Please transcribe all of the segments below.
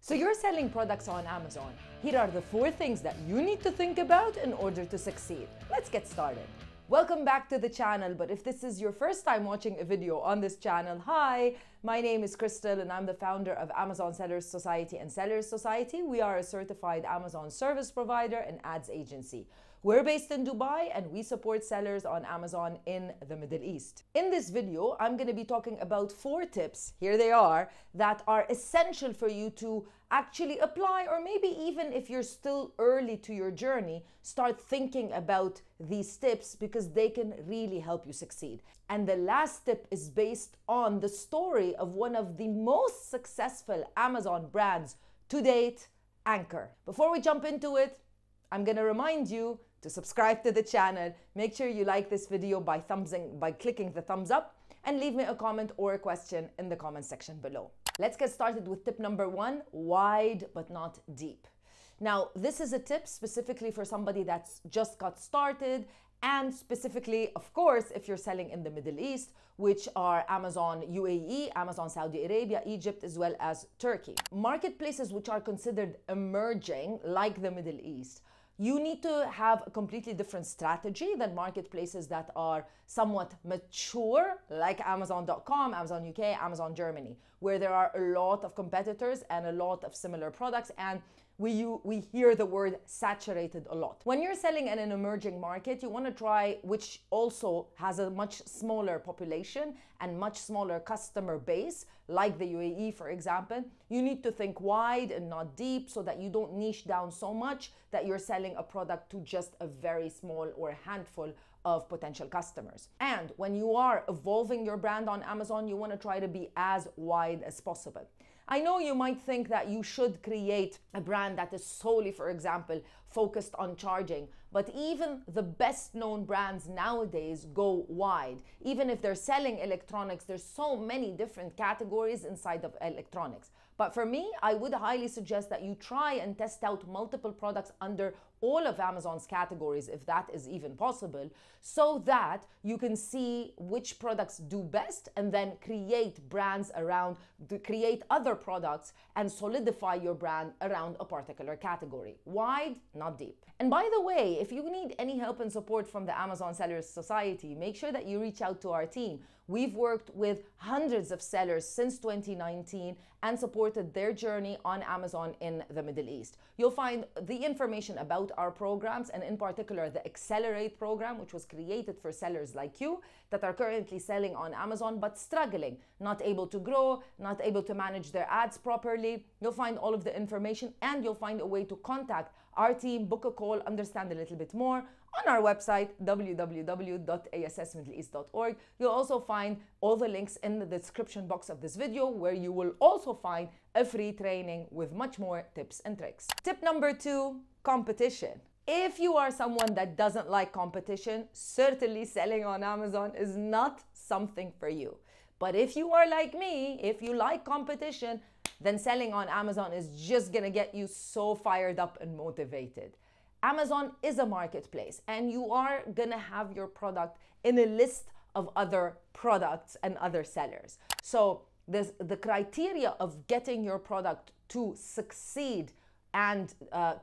So you're selling products on Amazon. Here are the 4 things that you need to think about in order to succeed. Let's get started. Welcome back to the channel, but if this is your first time watching a video on this channel, hi, my name is Crystal and I'm the founder of Amazon Sellers Society and Sellers Society. We are a certified Amazon service provider and ads agency. We're based in Dubai and we support sellers on Amazon in the Middle East. In this video, I'm going to be talking about 4 tips, here they are, that are essential for you to actually apply, or maybe even if you're still early to your journey, start thinking about these tips because they can really help you succeed. And the last tip is based on the story of one of the most successful Amazon brands to date, Anchor. Before we jump into it, I'm going to remind you to subscribe to the channel. Make sure you like this video by clicking the thumbs up, and leave me a comment or a question in the comment section below. Let's get started with tip number 1, wide but not deep. Now, this is a tip specifically for somebody that's just got started, and specifically, of course, if you're selling in the Middle East, which are Amazon UAE, Amazon Saudi Arabia, Egypt, as well as Turkey. Marketplaces which are considered emerging, like the Middle East, you need to have a completely different strategy than marketplaces that are somewhat mature, like Amazon.com, Amazon UK, Amazon Germany, where there are a lot of competitors and a lot of similar products, and we hear the word saturated a lot. When you're selling in an emerging market, you want to try, which also has a much smaller population and much smaller customer base, like the UAE, for example. You need to think wide and not deep so that you don't niche down so much that you're selling a product to just a very small or a handful of potential customers. And when you are evolving your brand on Amazon, you want to try to be as wide as possible. I know you might think that you should create a brand that is solely, for example, focused on charging, but even the best known brands nowadays go wide. Even if they're selling electronics, there's so many different categories inside of electronics. But for me, I would highly suggest that you try and test out multiple products under all of Amazon's categories, if that is even possible, so that you can see which products do best and then create brands around, create other products and solidify your brand around a particular category. Wide, not deep. And by the way, if you need any help and support from the Amazon Sellers Society, make sure that you reach out to our team. We've worked with hundreds of sellers since 2019 and supported their journey on Amazon in the Middle East. You'll find the information about our programs, and in particular the Accelerate program, which was created for sellers like you that are currently selling on Amazon but struggling, not able to grow, not able to manage their ads properly. You'll find all of the information, and you'll find a way to contact our team, book a call, understand a little bit more on our website, www.assmiddleeast.org. You'll also find all the links in the description box of this video, where you will also find a free training with much more tips and tricks. Tip number 2, competition. If you are someone that doesn't like competition, certainly selling on Amazon is not something for you. But if you are like me, if you like competition, then selling on Amazon is just gonna get you so fired up and motivated. Amazon is a marketplace, and you are gonna have your product in a list of other products and other sellers. So the criteria of getting your product to succeed and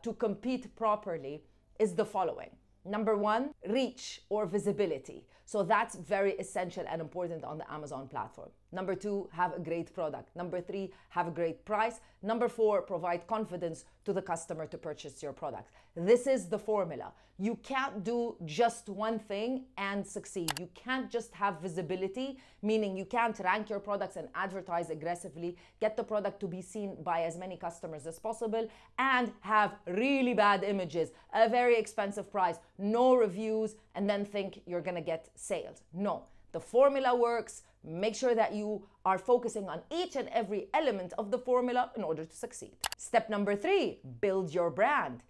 to compete properly is the following. Number 1, reach or visibility. So that's very essential and important on the Amazon platform. Number 2, have a great product. Number 3, have a great price. Number 4, provide confidence to the customer to purchase your product. This is the formula. You can't do just one thing and succeed. You can't just have visibility, meaning you can't rank your products and advertise aggressively, get the product to be seen by as many customers as possible, and have really bad images, a very expensive price, no reviews, and then think you're gonna get sales. No, the formula works. Make sure that you are focusing on each and every element of the formula in order to succeed. Step number 3, build your brand.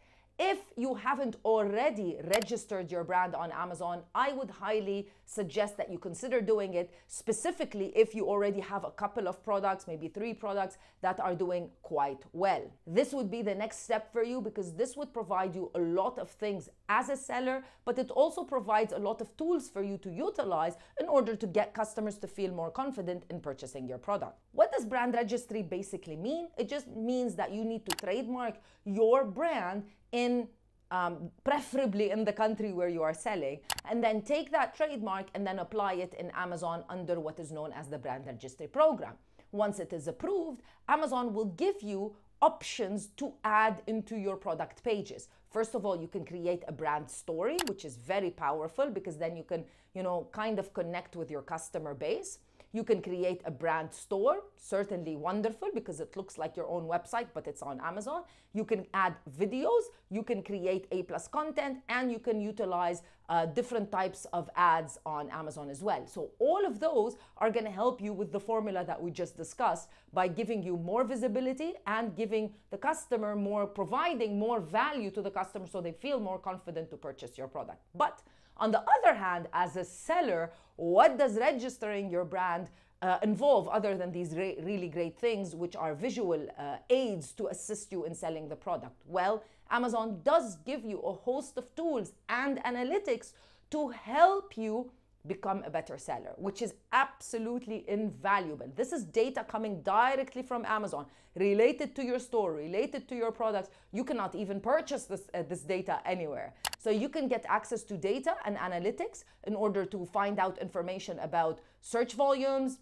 If you haven't already registered your brand on Amazon, I would highly suggest that you consider doing it, specifically if you already have a couple of products, maybe 3 products that are doing quite well. This would be the next step for you, because this would provide you a lot of things as a seller, but it also provides a lot of tools for you to utilize in order to get customers to feel more confident in purchasing your product. What does brand registry basically mean? It just means that you need to trademark your brand in preferably in the country where you are selling, and then take that trademark and then apply it in Amazon under what is known as the brand registry program. Once it is approved, Amazon will give you options to add into your product pages. First of all, you can create a brand story, which is very powerful, because then you can, kind of connect with your customer base. You can create a brand store, certainly wonderful, because it looks like your own website, but it's on Amazon. You can add videos, you can create A+ content, and you can utilize different types of ads on Amazon as well. So all of those are going to help you with the formula that we just discussed, by giving you more visibility and giving the customer providing more value to the customer, so they feel more confident to purchase your product. But on the other hand, as a seller, what does registering your brand involve, other than these really great things, which are visual aids to assist you in selling the product? Well, Amazon does give you a host of tools and analytics to help you become a better seller, which is absolutely invaluable. This is data coming directly from Amazon, related to your store, related to your products. You cannot even purchase this data anywhere. So you can get access to data and analytics in order to find out information about search volumes,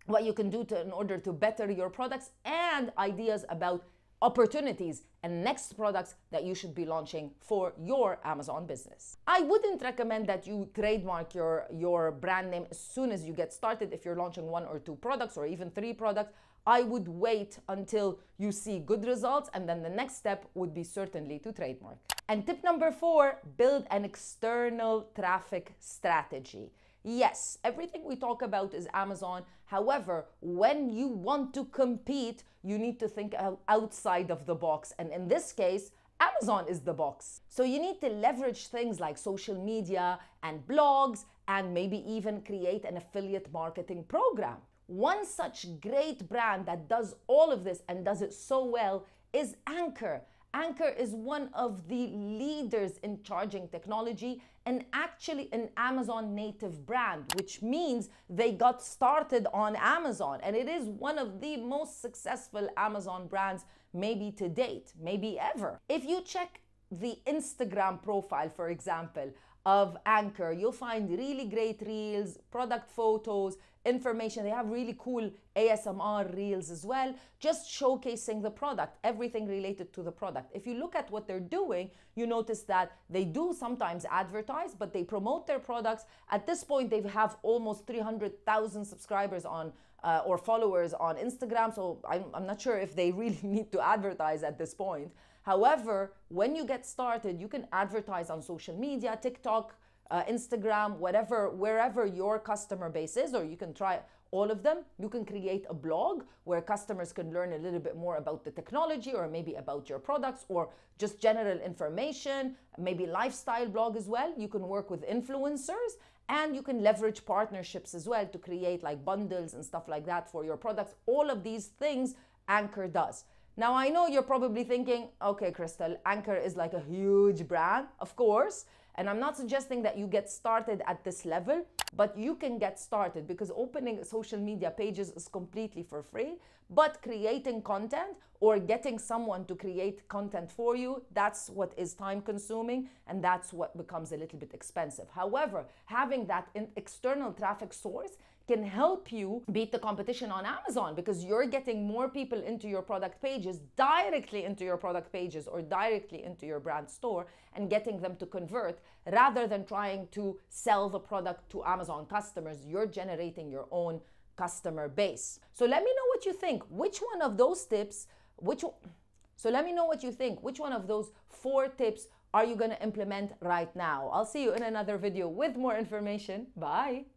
what you can do in order to better your products, and ideas about opportunities and next products that you should be launching for your Amazon business. I wouldn't recommend that you trademark your brand name as soon as you get started. If you're launching 1 or 2 products, or even 3 products, I would wait until you see good results, and then the next step would be certainly to trademark. And tip number 4, build an external traffic strategy. Yes, everything we talk about is Amazon. However, when you want to compete, you need to think outside of the box. And in this case, Amazon is the box. So you need to leverage things like social media and blogs, and maybe even create an affiliate marketing program. One such great brand that does all of this and does it so well is Anchor. Anchor is one of the leaders in charging technology, and actually an Amazon native brand, which means they got started on Amazon, and it is one of the most successful Amazon brands maybe to date, maybe ever. If you check the Instagram profile, for example, of Anchor, you'll find really great reels, product photos, information. They have really cool ASMR reels as well, just showcasing the product, everything related to the product. If you look at what they're doing, you notice that they do sometimes advertise, but they promote their products. At this point, they have almost 300,000 subscribers on or followers on Instagram, so I'm not sure if they really need to advertise at this point. However, when you get started, you can advertise on social media, TikTok, Instagram, wherever your customer base is, or you can try all of them. You can create a blog where customers can learn a little bit more about the technology, or maybe about your products, or just general information, maybe lifestyle blog as well. You can work with influencers, and you can leverage partnerships as well to create like bundles and stuff like that for your products. All of these things Anchor does. Now, I know you're probably thinking, okay, Crystal, Anchor is like a huge brand, of course. And I'm not suggesting that you get started at this level, but you can get started, because opening social media pages is completely for free. But creating content or getting someone to create content for you, that's what is time consuming, and that's what becomes a little bit expensive. However, having that external traffic source can help you beat the competition on Amazon, because you're getting more people into your product pages, directly into your product pages, or directly into your brand store, and getting them to convert, rather than trying to sell the product to Amazon customers. You're generating your own customer base. So let me know what you think. Which one of those tips, so let me know what you think. Which one of those 4 tips are you going to implement right now? I'll see you in another video with more information. Bye.